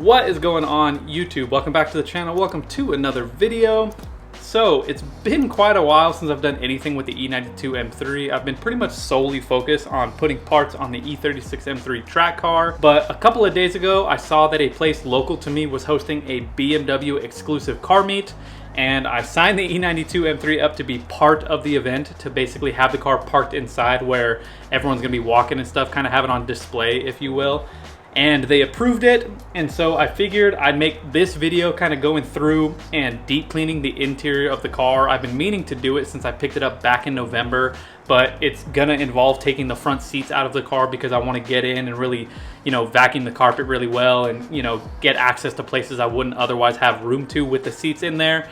What is going on, YouTube? Welcome back to the channel. Welcome to another video. So it's been quite a while since I've done anything with the E92 M3. I've been pretty much solely focused on putting parts on the E36 M3 track car. But a couple of days ago, I saw that a place local to me was hosting a BMW exclusive car meet. And I signed the E92 M3 up to be part of the event, to basically have the car parked inside where everyone's gonna be walking and stuff, kind of have it on display, if you will. And they approved it, and so I figured I'd make this video kind of going through and deep cleaning the interior of the car. I've been meaning to do it since I picked it up back in November, but it's gonna involve taking the front seats out of the car because I want to get in and really, vacuum the carpet really well and, get access to places I wouldn't otherwise have room to with the seats in there.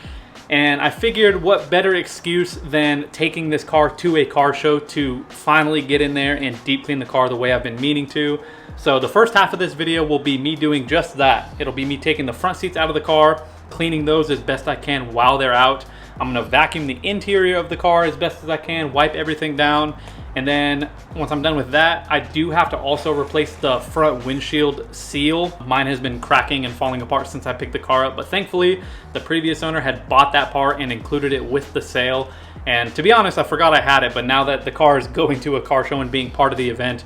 And I figured what better excuse than taking this car to a car show to finally get in there and deep clean the car the way I've been meaning to. So the first half of this video will be me doing just that. It'll be me taking the front seats out of the car, cleaning those as best I can while they're out. I'm gonna vacuum the interior of the car as best as I can, wipe everything down. And then once I'm done with that, I do have to also replace the front windshield seal. Mine has been cracking and falling apart since I picked the car up, but thankfully the previous owner had bought that part and included it with the sale. And to be honest, I forgot I had it, but now that the car is going to a car show and being part of the event,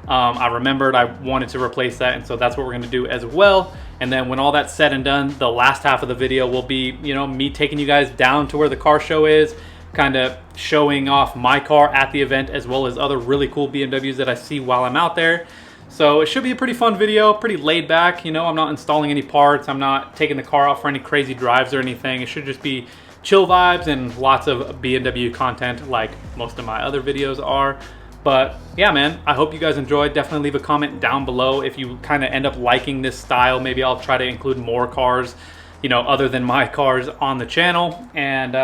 I remembered I wanted to replace that, and so that's what we're gonna do as well. And then when all that's said and done, the last half of the video will be, me taking you guys down to where the car show is, kind of showing off my car at the event as well as other really cool BMWs that I see while I'm out there. So it should be a pretty fun video, pretty laid back. I'm not installing any parts, I'm not taking the car out for any crazy drives or anything. It should just be chill vibes and lots of BMW content like most of my other videos are. But yeah, man, I hope you guys enjoyed. Definitely leave a comment down below if you kind of end up liking this style. Maybe I'll try to include more cars, other than my cars on the channel. And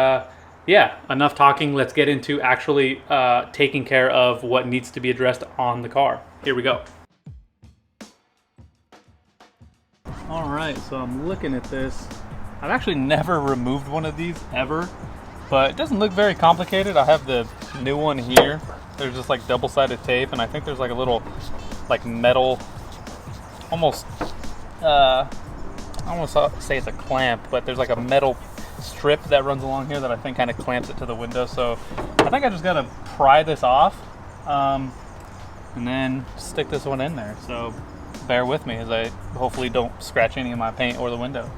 yeah, enough talking. Let's get into actually taking care of what needs to be addressed on the car. Here we go. All right, so I'm looking at this. I've actually never removed one of these ever, but it doesn't look very complicated. I have the new one here. There's just like double-sided tape, and I think there's like a little like metal, almost, I don't want to say it's a clamp, but there's like a metal strip that runs along here that I think kind of clamps it to the window. So I think I just gotta pry this off and then stick this one in there. So bear with me as I hopefully don't scratch any of my paint or the window.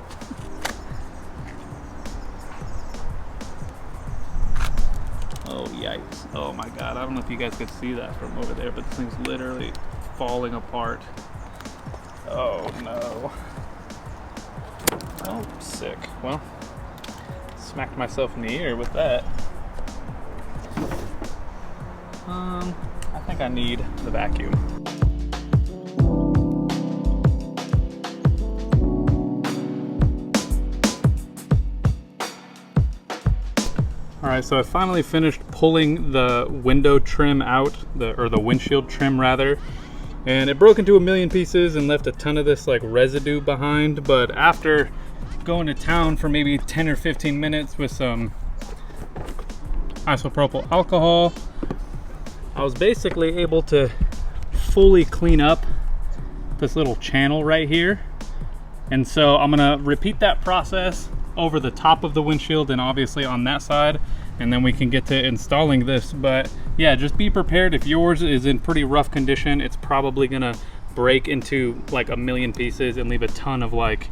Oh, yikes. Oh my God. I don't know if you guys could see that from over there, but this thing's literally falling apart. Oh no. Oh, sick. Well, smacked myself in the ear with that. I think I need the vacuum. Alright, so I finally finished pulling the window trim out, or the windshield trim rather, and it broke into a million pieces and left a ton of this like residue behind. But after going to town for maybe 10 or 15 minutes with some isopropyl alcohol, I was basically able to fully clean up this little channel right here. And so I'm gonna repeat that process over the top of the windshield and obviously on that side, and then we can get to installing this. But yeah, just be prepared. If yours is in pretty rough condition, it's probably gonna break into like a million pieces and leave a ton of like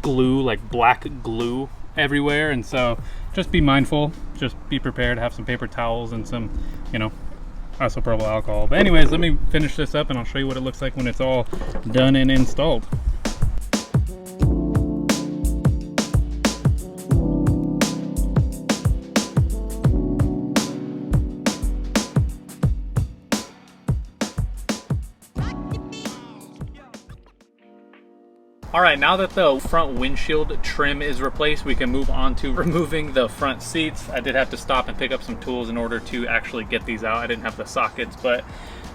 glue, like black glue everywhere. And so just be mindful, just be prepared, have some paper towels and some, isopropyl alcohol. But anyways, let me finish this up and I'll show you what it looks like when it's all done and installed. All right, now that the front windshield trim is replaced, we can move on to removing the front seats. I did have to stop and pick up some tools in order to actually get these out. I didn't have the sockets, but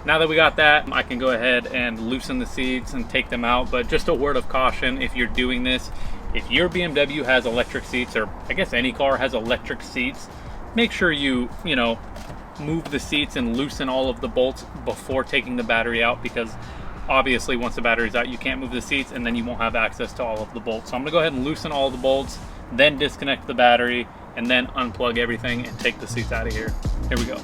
now that we got that, I can go ahead and loosen the seats and take them out. But just a word of caution, if you're doing this, if your BMW has electric seats, or I guess any car has electric seats, make sure you, move the seats and loosen all of the bolts before taking the battery out, because Obviously, once the battery's out, you can't move the seats, and then you won't have access to all of the bolts. So I'm gonna go ahead and loosen all the bolts, then disconnect the battery, and then unplug everything and take the seats out of here. Here we go.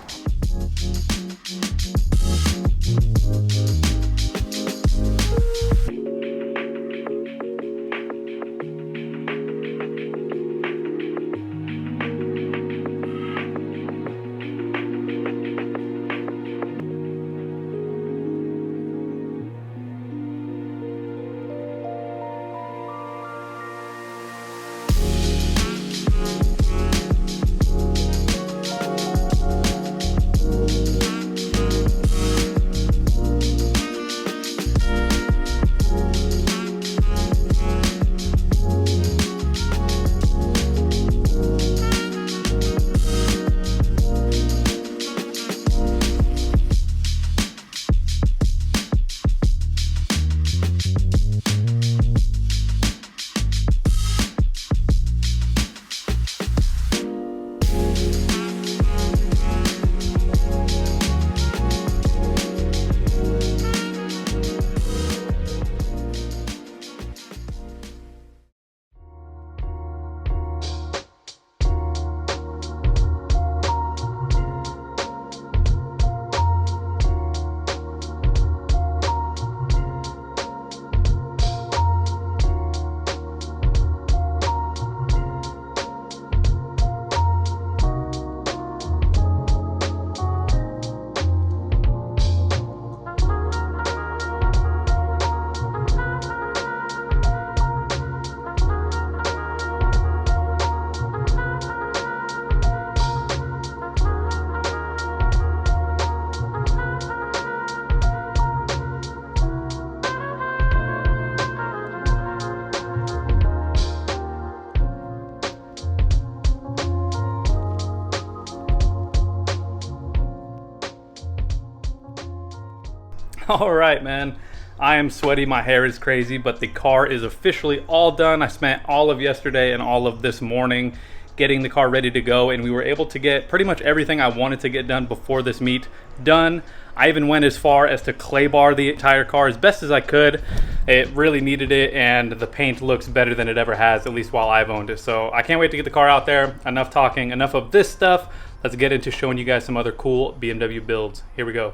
All right, man. I am sweaty, my hair is crazy, but the car is officially all done. I spent all of yesterday and all of this morning getting the car ready to go, and we were able to get pretty much everything I wanted to get done before this meet done. I even went as far as to clay bar the entire car as best as I could. It really needed it, and the paint looks better than it ever has, at least while I've owned it. So I can't wait to get the car out there. Enough talking, enough of this stuff. Let's get into showing you guys some other cool BMW builds. Here we go.